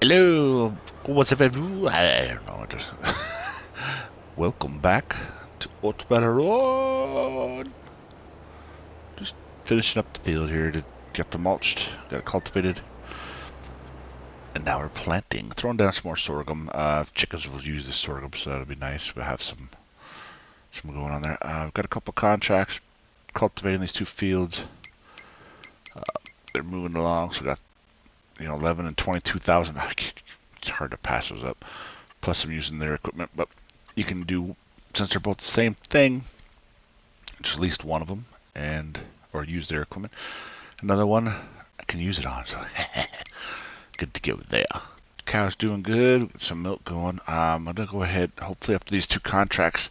Hello, what's up, everyone? I don't know. Welcome back to Haut-Beyleron. Just finishing up the field here to get the mulched, got it cultivated, and now we're planting. Throwing down some more sorghum. Chickens will use this sorghum, so that'll be nice. We'll have some going on there. I've got a couple contracts cultivating these two fields. They're moving along, so we got 11 and 22,000. It's hard to pass those up. Plus, I'm using their equipment, but you can do, since they're both the same thing, just at least one of them, or use their equipment. Another one I can use it on. So good to go there. Cow's doing good. Get some milk going. I'm gonna go ahead. Hopefully, after these two contracts,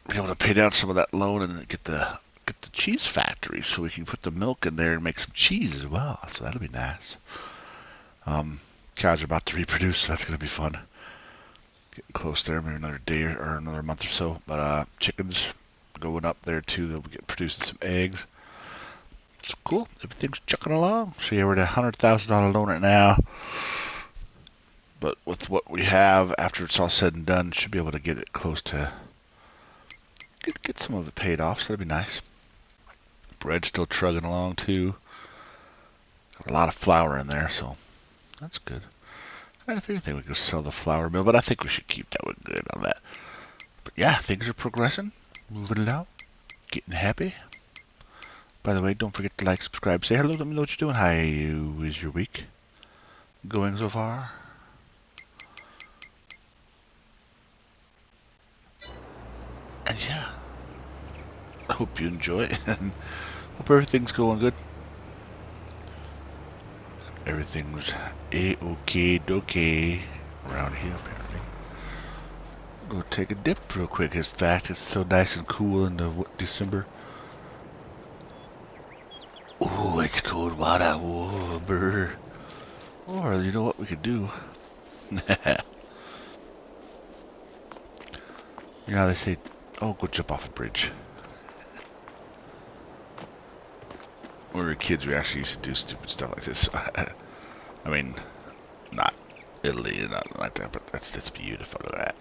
be able to pay down some of that loan and get the cheese factory, so we can put the milk in there and make some cheese as well. So that'll be nice. Cows are about to reproduce, so that's gonna be fun. Getting close there, maybe another day or another month or so. But chickens going up there too. They'll get producing some eggs. It's cool. Everything's chucking along. So yeah, we're at $100,000 loan right now. But with what we have, after it's all said and done, should be able to get it close to get some of it paid off. So that'd be nice. Bread's still trugging along too. Got a lot of flour in there, so that's good. I think we can sell the flour mill, but I think we should keep that one good on that. But yeah, things are progressing, moving along, getting happy. By the way, don't forget to like, subscribe, say hello, let me know what you're doing. How is your week going so far? And yeah, I hope you enjoy it and hope everything's going good. Everything's a-okay-dokay around here, apparently. Go take a dip real quick. In fact, it's so nice and cool in the December. Ooh, it's cold water. Whoa, brr. Or, you know what we could do? You know how they say, oh, go jump off a bridge. When we were kids, we actually used to do stupid stuff like this. I mean, not Italy, nothing like that, but that's beautiful. Look at that.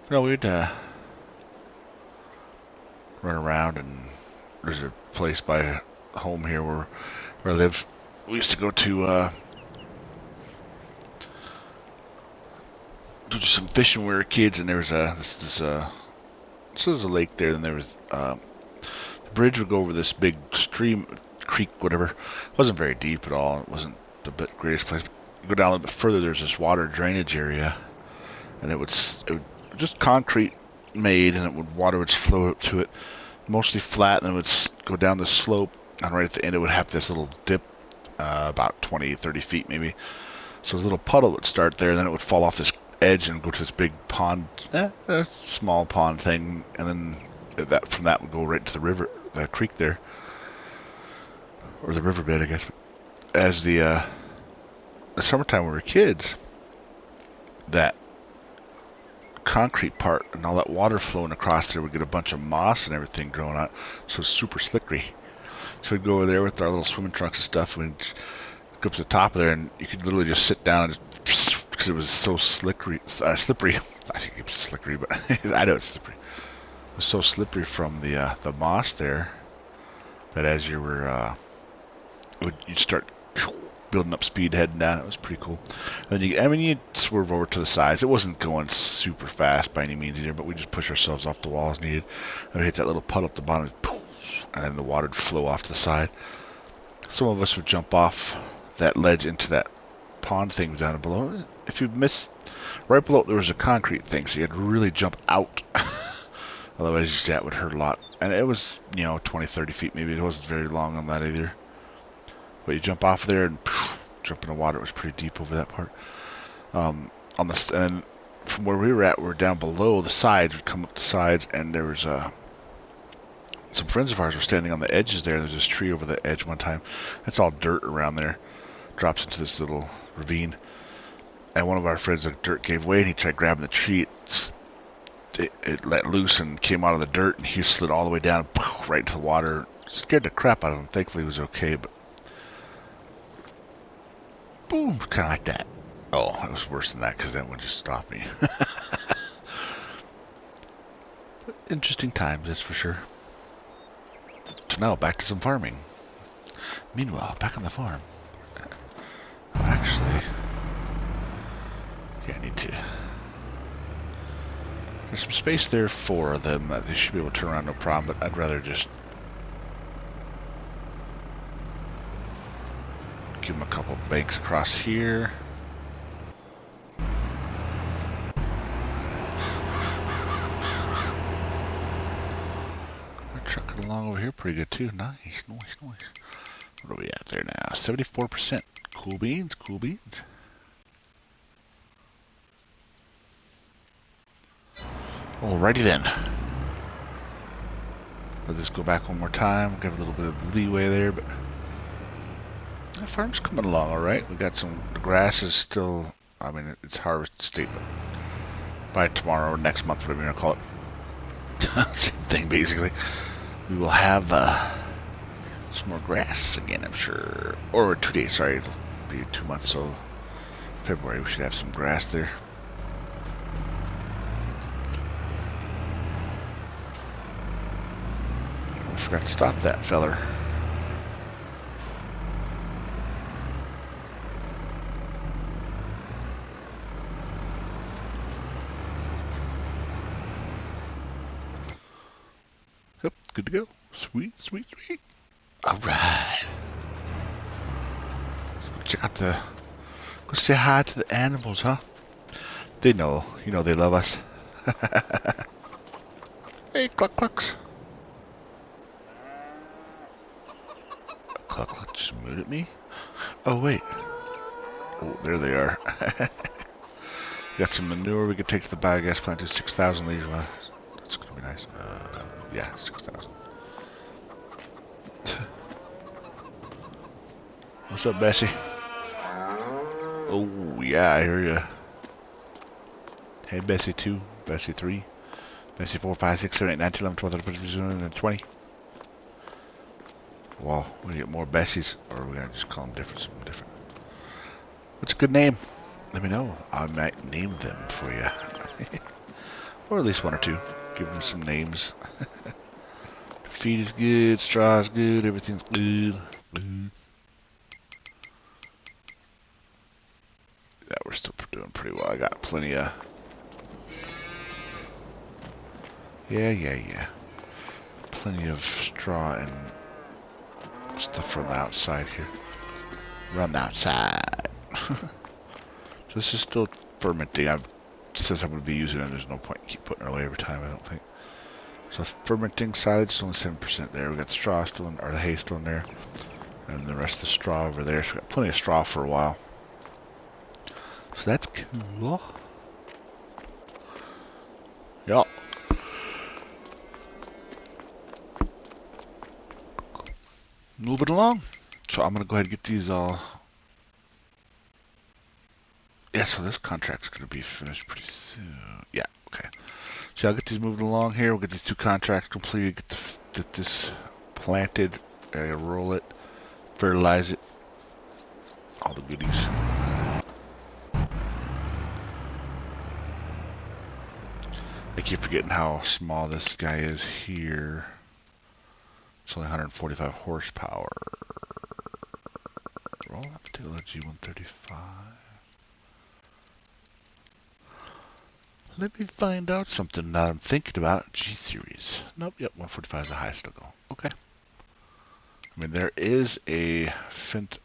No, we'd run around, and there's a place by home here where I live. We used to go to do some fishing when we were kids, and there was so there's a lake there, and there was bridge would go over this big stream, creek, whatever. It wasn't very deep at all. It wasn't the greatest place. You go down a little bit further, there's this water drainage area, and it would just concrete made, and water would flow to it, mostly flat, and it would go down the slope, and right at the end it would have this little dip, about 20, 30 feet maybe. So a little puddle would start there, and then it would fall off this edge and go to this big pond, a small pond thing, and then from that would go right to the river, the creek there, or the riverbed, I guess. As the summertime when we were kids, that concrete part and all that water flowing across there would get a bunch of moss and everything growing out, so it's super slippery. So we'd go over there with our little swimming trunks and stuff, and we'd go up to the top of there, and you could literally just sit down and just, because it was so slippery. I think it was slippery, but I know it's slippery. It was so slippery from the moss there that as you were you'd start building up speed heading down. It was pretty cool. And then you'd swerve over to the sides. It wasn't going super fast by any means either, but we just push ourselves off the wall as needed, and we hit that little puddle at the bottom, and then the water would flow off to the side. Some of us would jump off that ledge into that pond thing down below. If you missed, right below there was a concrete thing, so you had to really jump out. Otherwise, that would hurt a lot. And it was, 20, 30 feet maybe. It wasn't very long on that either. But you jump off there and jump in the water. It was pretty deep over that part. And from where we were at, we were down below the sides. We'd come up the sides, and there was some friends of ours were standing on the edges there. There's this tree over the edge one time. It's all dirt around there. Drops into this little ravine. And one of our friends, the dirt gave way, and he tried grabbing the tree. It let loose and came out of the dirt, and he slid all the way down, right into the water. Scared the crap out of him. Thankfully, he was okay, but boom, kind of like that. Oh, it was worse than that because that one just stopped me. Interesting times, that's for sure. So now back to some farming. Meanwhile, back on the farm. Well, actually, yeah, I need to. There's some space there for them. They should be able to turn around no problem, but I'd rather just give them a couple banks across here. We're trucking along over here pretty good too. Nice, nice, nice. What are we at there now? 74%. Cool beans, cool beans. Alrighty then. Let this go back one more time. Give a little bit of leeway there, but the farm's coming along alright. We got some, the grass is still, I mean, it's harvest state, but by tomorrow or next month, whatever you're going to call it. Same thing, basically. We will have some more grass again, I'm sure. Or 2 days, sorry. It'll be 2 months, so February we should have some grass there. I forgot to stop that feller. Yep, good to go. Sweet, sweet, sweet. Alright. Check out the... Go say hi to the animals, huh? They know. You know they love us. Hey, cluck clucks. Cluck cluck just moved at me. Oh, wait. Oh, there they are. Got some manure we could take to the biogas plant. Do 6,000 liters. That's going to be nice. Yeah, 6,000. What's up, Bessie? Oh, yeah, I hear ya. Hey, Bessie 2, Bessie 3, Bessie 4, 5, 6, 7, 8, 9, 10, 11, 12, 13, 14, 15, 16, 20. Well, we get more Bessies, or are we gonna just call them different, something different? What's a good name? Let me know. I might name them for you. Or at least one or two. Give them some names. Feed is good, straw is good, everything's good. Good. Yeah, we're still doing pretty well. I got plenty of... Yeah. Plenty of straw and stuff from the outside here. Run the outside. So this is still fermenting. Since I'm going to be using it, there's no point in keep putting it away every time, I don't think. So fermenting side, it's only 7% there. We got the straw still in, or the hay still in there. And the rest of the straw over there. So we got plenty of straw for a while. So that's cool. Yup. Moving along. So I'm going to go ahead and get these all... Yeah, so this contract's going to be finished pretty soon. Yeah, okay. So I'll get these moving along here. We'll get these 2 contracts completed. Get this planted. Roll it. Fertilize it. All the goodies. I keep forgetting how small this guy is here. It's only 145 horsepower. Roll that particular G135. Let me find out something that I'm thinking about. G-Series. Nope, yep, 145 is the highest it'll go. Okay. I mean, there is a 1000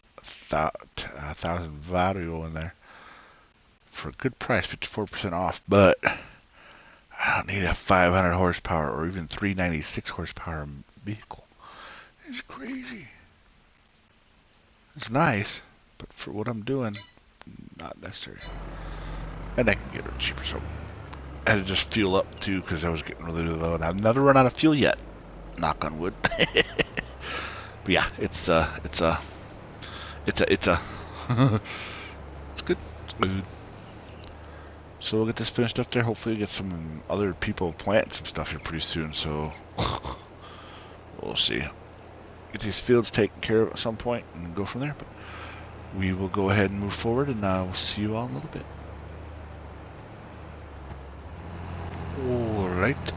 Vario in there for a good price, 54% off, but I don't need a 500 horsepower or even 396 horsepower vehicle. It's crazy. It's nice, but for what I'm doing, not necessary. And I can get it cheaper, so I had to just fuel up too because I was getting really low, and I've never run out of fuel yet. Knock on wood. But yeah, it's good. It's good. So we'll get this finished up there. Hopefully get some other people planting some stuff here pretty soon. So we'll see. Get these fields taken care of at some point and go from there. But we will go ahead and move forward, and we'll see you all in a little bit. Alright.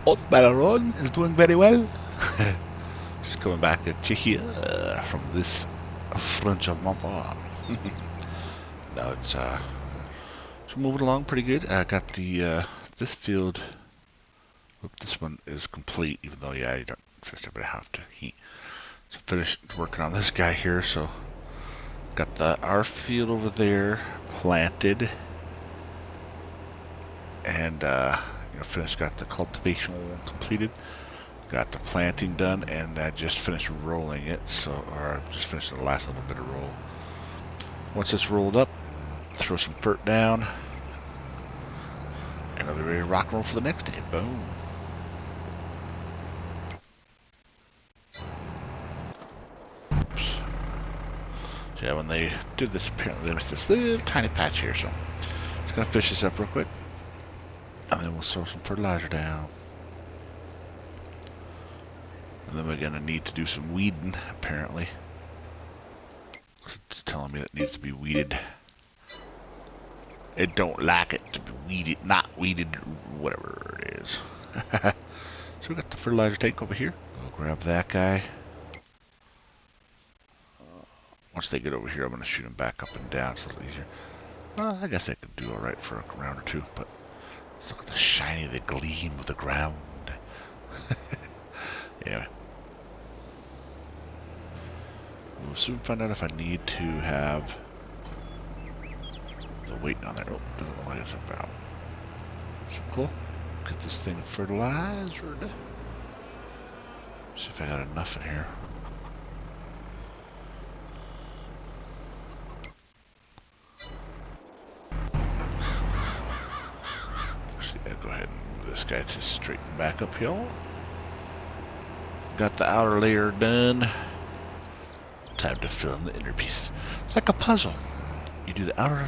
Haut-Beyleron is doing very well. Just coming back at you here from this French of Montbard. Now it's moving along pretty good. I got the this field. This one is complete, even though yeah, you don't finish it, but I have to. So finished working on this guy here. So got our field over there planted, and finished. Got the cultivation completed. Got the planting done, and I just finished rolling it. Or just finished the last little bit of roll. Once it's rolled up, throw some dirt down, and they're ready to rock and roll for the next day. Boom. Oops. So yeah, when they did this, apparently there was this little tiny patch here, so just gonna fish this up real quick, and then we'll throw some fertilizer down. And then we're gonna need to do some weeding, apparently. It's telling me that it needs to be weeded. It don't like it to be weeded, not weeded, whatever it is. So we got the fertilizer tank over here. We'll grab that guy. Once they get over here, I'm going to shoot them back up and down. It's a little easier. Well, I guess they could do alright for a round or two, but let's look at the shiny, the gleam of the ground. Anyway. We'll soon find out if I need to have the weight on there. Oh, doesn't look like it's about. So cool. Get this thing fertilized. See if I got enough in here. Actually, I'll go ahead and move this guy to straighten back uphill. Got the outer layer done. Time to fill in the inner piece. It's like a puzzle. You do the outer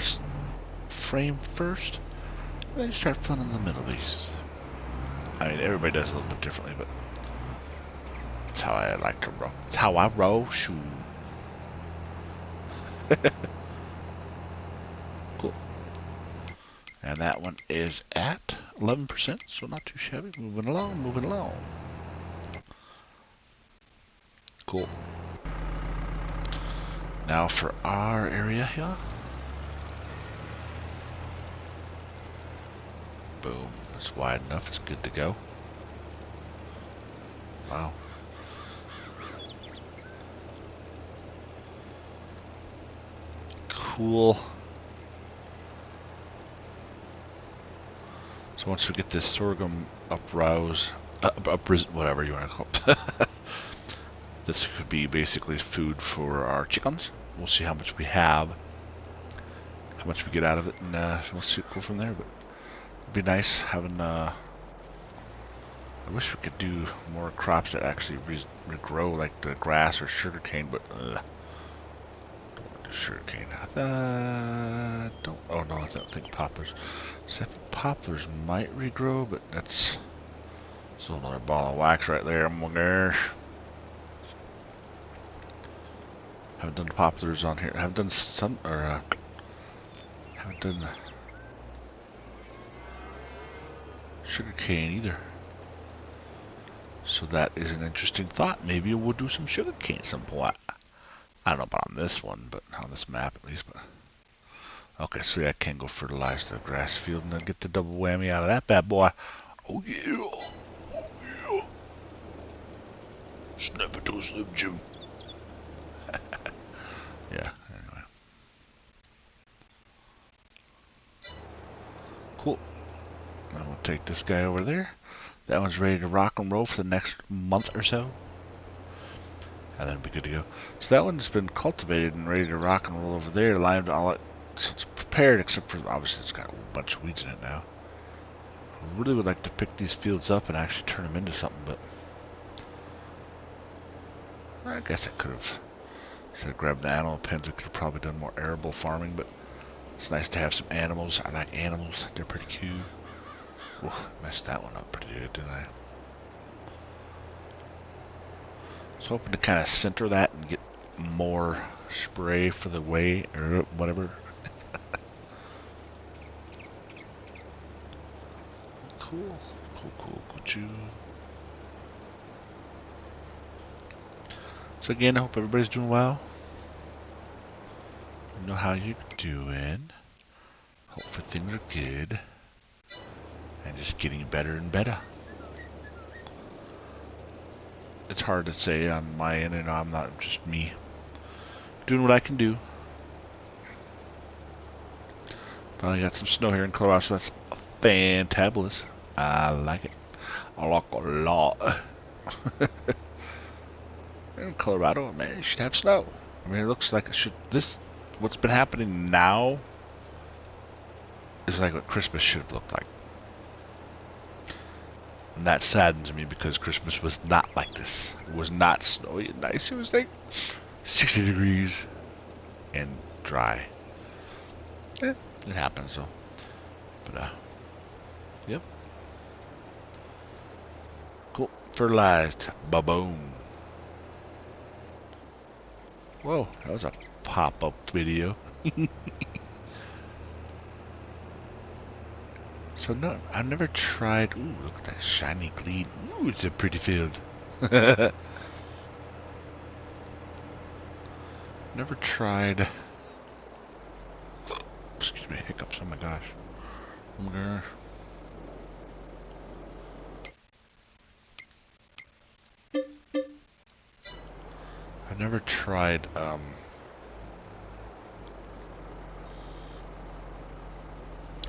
frame first, and then you start filling in the middle piece. I mean, everybody does it a little bit differently, but that's how I like to roll. It's how I roll. Shoo. Cool. And that one is at 11%, so not too shabby. Moving along, moving along. Cool. Now for our area here. Boom. It's wide enough. It's good to go. Wow. Cool. So once we get this sorghum whatever you want to call it. This could be basically food for our chickens. We'll see how much we have, how much we get out of it, and we'll see go from there. But it'd be nice having. I wish we could do more crops that actually regrow, like the grass or sugarcane. But don't want to do sugarcane. Don't. Oh no, I don't think poplars. So I think poplars might regrow, but that's still another ball of wax right there. Oh my gosh. Haven't done poplars on here. Haven't done some, or haven't done sugarcane either. So that is an interesting thought. Maybe we'll do some sugarcane at some point. I don't know about on this one, but on this map at least. But okay, so yeah, I can go fertilize the grass field and then get the double whammy out of that bad boy. Oh yeah, oh yeah. Snap it to a Slim Jim. Yeah, anyway. Cool. Now we'll take this guy over there. That one's ready to rock and roll for the next month or so. And then it'll be good to go. So that one's been cultivated and ready to rock and roll over there. Limed all it. So it's prepared, except for obviously it's got a bunch of weeds in it now. I really would like to pick these fields up and actually turn them into something, but I guess I could have. Instead of grabbing the animal pens, we could have probably done more arable farming, but it's nice to have some animals. I like animals. They're pretty cute. Whoa, messed that one up pretty good, didn't I? I was hoping to kind of center that and get more spray for the way or whatever. Cool. Cool. So again, I hope everybody's doing well. You know how you're doing. Hopefully things are good. And just getting better and better. It's hard to say on my end, and I'm not just me. Doing what I can do. Finally got some snow here in Colorado, so that's fantabulous. I like it. I like it a lot. In Colorado, man, you should have snow. I mean, it looks like it should. What's been happening now is like what Christmas should have looked like. And that saddens me because Christmas was not like this. It was not snowy and nice. It was like 60 degrees and dry. It happens though. But, yep. Cool. Fertilized. Ba-boom. Whoa, that was a pop-up video. So no, I've never tried. Ooh, look at that shiny gleam. Ooh, it's a pretty field. Never tried. Excuse me, hiccups. Oh my gosh. Oh my gosh. I've never tried.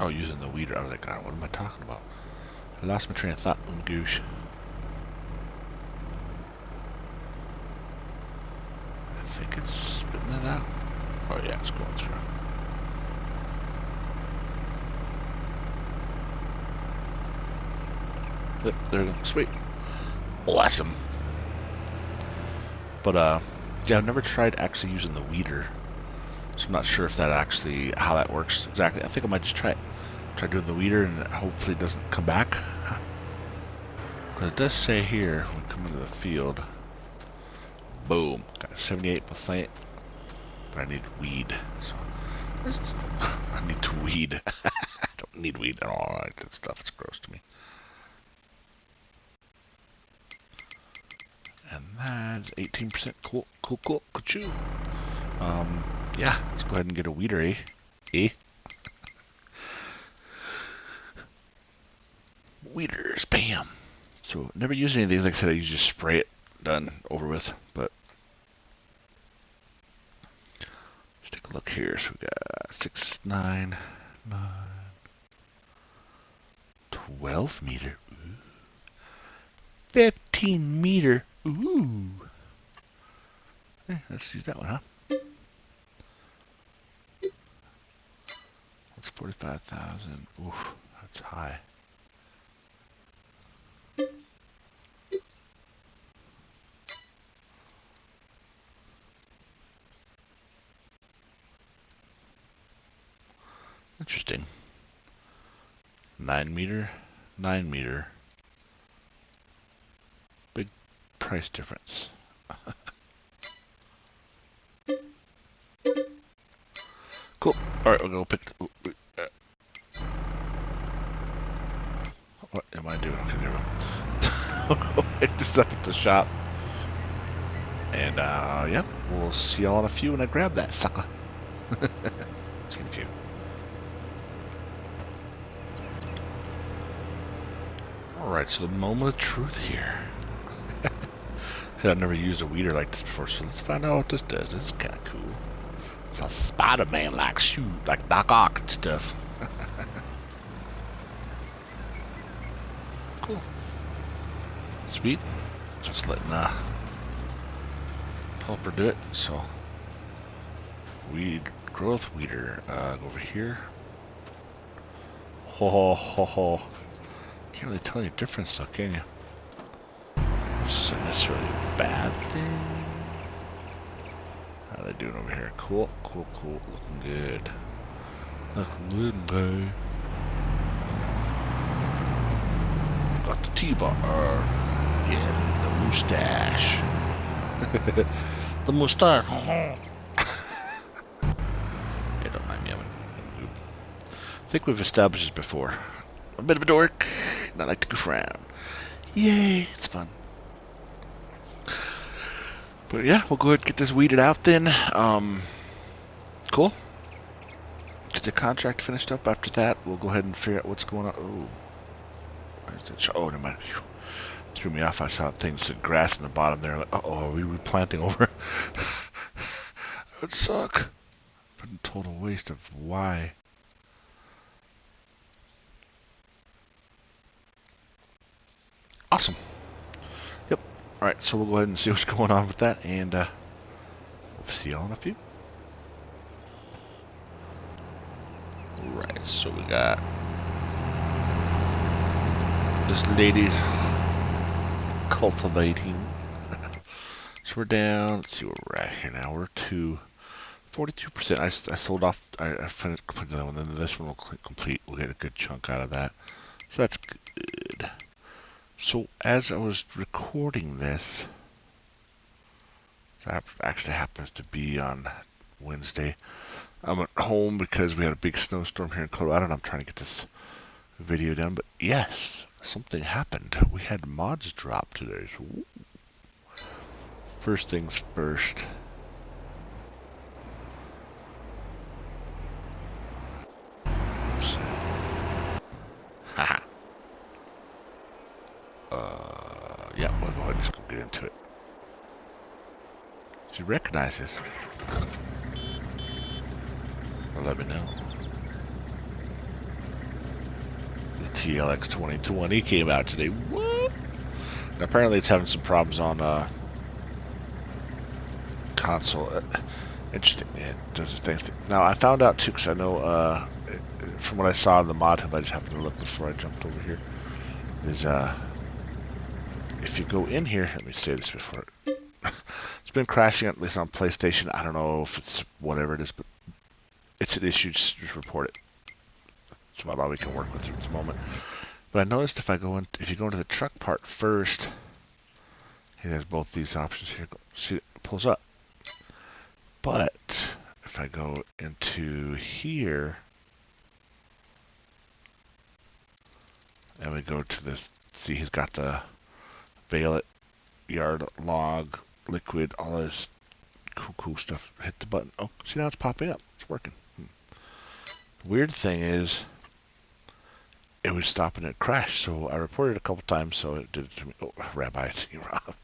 Oh, using the weeder. I was like, God, what am I talking about? I lost my train of thought. Oh, goose. I think it's spitting it out. Oh, yeah, it's going through. Yep, there we go. Sweet. Awesome. But, yeah, I've never tried actually using the weeder. So I'm not sure if that actually, how that works exactly. I think I might just try doing the weeder and hopefully it doesn't come back. Because it does say here, when we come into the field, boom, got 78%, but I need weed. So I need to weed. I don't need weed at all. Like that stuff, it's gross to me. And that's 18%. Cool. Choo. Yeah, let's go ahead and get a weeder, eh? Weeders, bam. So never used any of these. Like I said, I usually just spray it, done, over with. But let's take a look here. So we got 6, 9, 12 meter. Ooh. 15 meter. Ooh. Okay, let's use that one, huh? That's 45,000. Oof, that's high. Interesting. 9 meter, 9 meter. Big price difference. Cool. Alright, we'll go pick. What am I doing? Okay, there we go. Pick this up at the shop. And, yep, we'll see y'all in a few when I grab that sucker. See you in a few. Alright, so the moment of truth here. I've never used a weeder like this before, so let's find out what this does. This is kind of cool. It's a Spider-Man like shoot, like Doc Ock and stuff. Cool. Sweet. Just letting helper do it. So weed growth weeder. Go over here. Ho. Can't really tell any difference though, can you? This isn't necessarily a bad thing. How are they doing over here? Cool. Looking good. Babe. Got the T-bar. Yeah, the mustache. The mustache. Yeah, don't mind me. I think we've established this before. I'm a bit of a dork, and I like to goof around. Yay, it's fun. But yeah, we'll go ahead and get this weeded out then. Cool. Get the contract finished up. After that, we'll go ahead and figure out what's going on. Oh, where's that? Oh, never mind. Threw me off. I saw things, grass in the bottom there. Like, uh-oh, are we replanting over? That would suck. But a total waste of why. Awesome. Yep. Alright, so we'll go ahead and see what's going on with that, and we'll see y'all in a few. Right, so we got this lady's cultivating. So we're down, let's see where we're at here now. We're to 42%. I sold off, I finished completing that one, then this one will complete. We'll get a good chunk out of that. So that's good. So as I was recording this, so that actually happens to be on Wednesday, I'm at home because we had a big snowstorm here in Colorado, and I'm trying to get this video done. But yes, something happened. We had mods drop today. So first things first. Oops. Haha. Yeah, we'll go ahead and just go get into it. Did you recognize this? Well, let me know. The TLX 2020 came out today. What? And apparently it's having some problems on console. Interesting. It does the same thing. Now I found out too, because I know from what I saw in the Modhub, I just happened to look before I jumped over here. Is if you go in here, let me say this before. It's been crashing, at least on PlayStation. I don't know if it's whatever it is, but it's an issue. Just report it. That's about all we can work with at this moment. But I noticed if I go in, if you go into the truck part first, it has both these options here. See, it pulls up. But if I go into here, and we go to this, see, he's got the Bail yard log, liquid, all this cool stuff. Hit the button. Oh, see, now it's popping up. It's working. Weird thing is, it was stopping at crash, so I reported it a couple times, so it did it to me. Oh, Rabbi,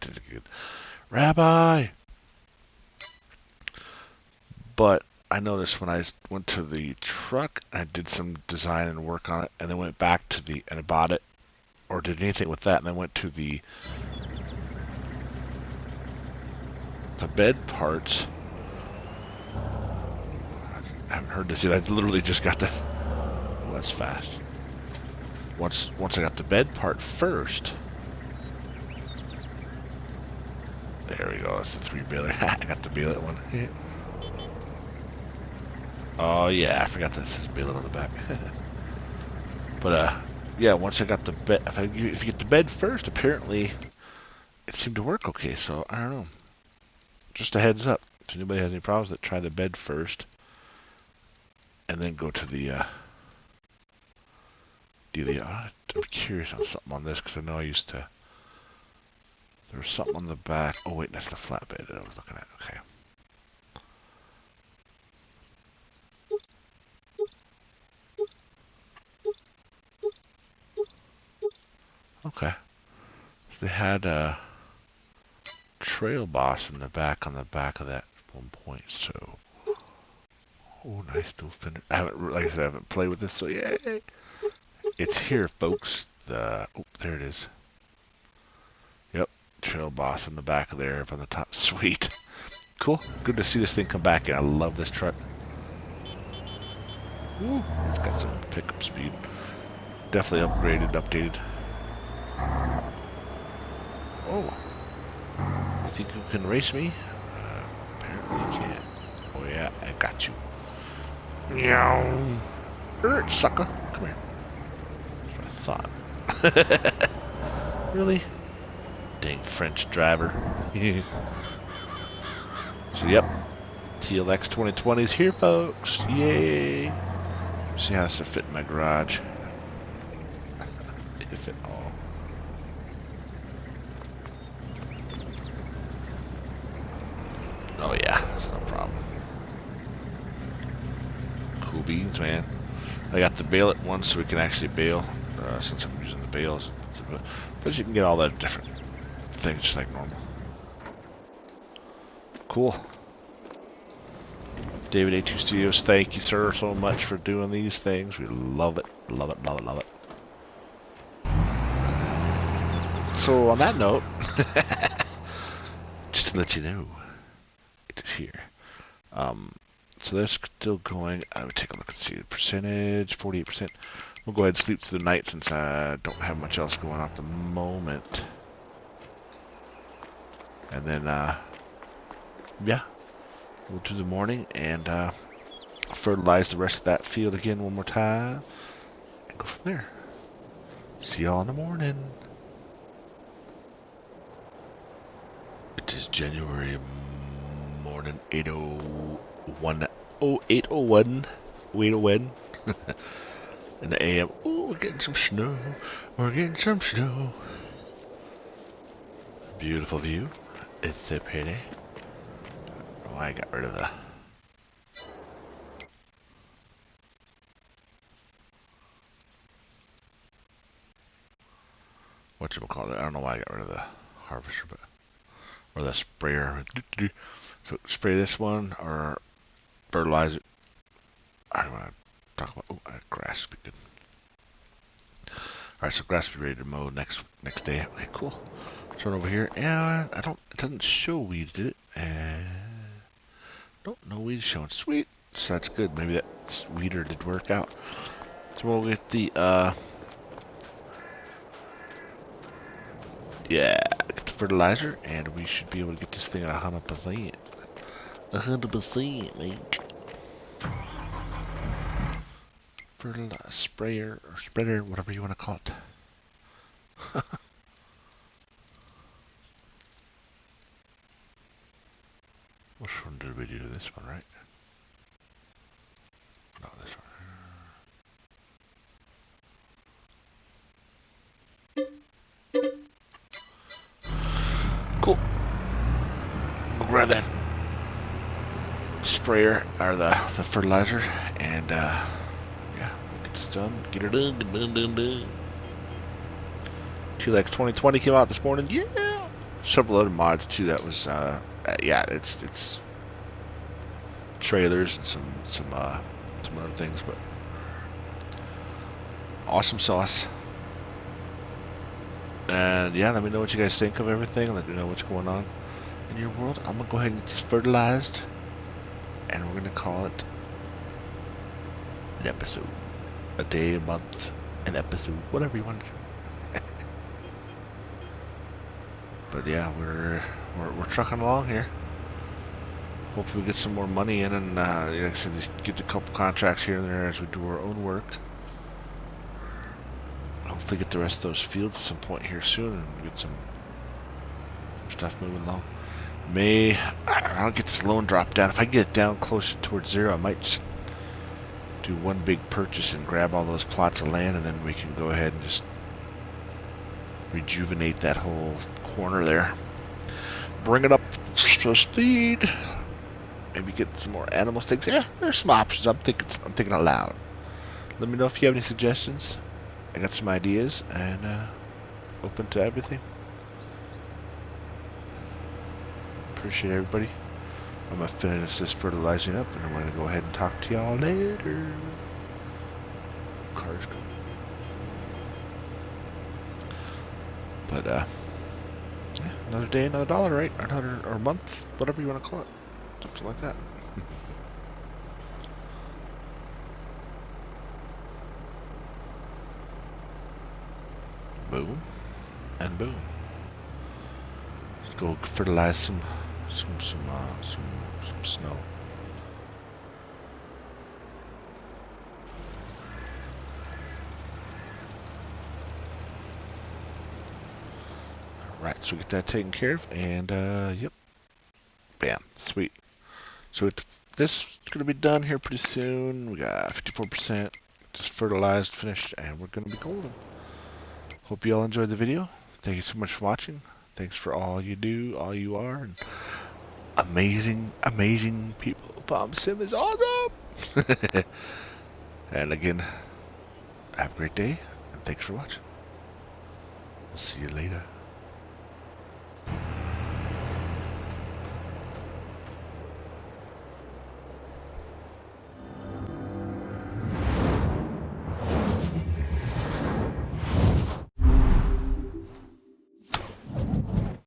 did it good. Rabbi! But I noticed when I went to the truck, I did some design and work on it, and then went back to the, and I bought it, or did anything with that, and then went to the bed parts. I haven't heard this yet. I literally just got the. Oh, that's fast. Once I got the bed part first. There we go. That's the 3-baler. I got the baler one. Oh yeah, I forgot that says baler on the back. But yeah. Once I got the bed, if you get the bed first, apparently it seemed to work okay. So I don't know. Just a heads up. If anybody has any problems, that try the bed first, and then go to the I'm curious on something on this, because I know I used to. There was something on the back. Oh wait, that's the flatbed that I was looking at. Okay. Okay. So they had a trail boss in the back, on the back of that at one point. So, oh, nice dual fender. I haven't, like I said, I haven't played with this, so yay! It's here, folks. Oh, there it is. Yep, trail boss in the back of there, up on the top. Sweet. Cool. Good to see this thing come back, and I love this truck. Woo, it's got some pickup speed. Definitely upgraded, updated. Oh. You think you can race me? Apparently you can't. Oh yeah, I got you. Meow. Hurt, sucker. Come here. That's what I thought. Really? Dang French driver. So yep, TLX 2020 is here, folks. Yay! See how this will fit in my garage, if at all. Oh yeah, that's no problem. Cool beans, man. I got the bail it one so we can actually bail, since I'm using the bales. But you can get all that different things just like normal. Cool. David A2 Studios, thank you, sir, so much for doing these things. We love it, love it, love it, love it. So on that note, just to let you know, it is here. So they're still going. I would take a look and see the percentage, 48%. We'll go ahead and sleep through the night since I don't have much else going on at the moment. And then, yeah, we'll do the morning and fertilize the rest of that field again one more time and go from there. See y'all in the morning. It is January morning, 8:01. Oh, 8:01. 8:01. In the AM. Oh, we're getting some snow. We're getting some snow. Beautiful view. It's so pretty. Oh, I got rid of the... whatchamacallit? I don't know why I got rid of the harvester, but... or the sprayer. So spray this one or fertilize it. I don't want to talk about... oh, grass would be good. Alright, so grass will be ready to mow next day. Okay, cool. Turn over here. And I don't... it doesn't show weeds, did it? Nope, no weeds showing. Sweet. So that's good. Maybe that weeder did work out. So we'll get the, yeah, get the fertilizer, and we should be able to get this thing at 100%. 100%, mate. Fertilizer, sprayer, or spreader, whatever you want to call it. Which one did we do? This one, right? No, this one. Cool. We'll grab that sprayer, or the fertilizer, and yeah, we'll get this done. Get her done, done. TLX 2020 came out this morning. Yeah. Several other mods too. That was yeah, it's trailers and some other things, but awesome sauce. And yeah, let me know what you guys think of everything. Let me know what's going on in your world. I'm gonna go ahead and get this fertilized, and we're gonna call it an episode, a day, a month, an episode, whatever you want to do. But yeah, we're trucking along here. Hopefully we get some more money in, and like I said, just get a couple contracts here and there as we do our own work. Hopefully get the rest of those fields at some point here soon and get some stuff moving along. I'll get this loan drop down. If I get it down closer towards zero, I might just do one big purchase and grab all those plots of land, and then we can go ahead and just rejuvenate that whole corner there. Bring it up to speed. Maybe get some more animal things. Yeah, there's some options. I'm thinking out loud. Let me know if you have any suggestions. I got some ideas, and open to everything. Appreciate everybody. I'm gonna finish this fertilizing up, and I'm gonna go ahead and talk to y'all later. Cars go. But yeah, another day, another dollar, right? Or month, whatever you want to call it, something like that. Boom and boom. Let's go fertilize some snow. Alright, so we get that taken care of, and yep. Bam. Sweet. So this is going to be done here pretty soon. We got 54% just fertilized, finished, and we're going to be golden. Hope you all enjoyed the video. Thank you so much for watching. Thanks for all you do, all you are, and amazing, amazing people. Farm Sim is awesome! And again, have a great day, and thanks for watching. We'll see you later.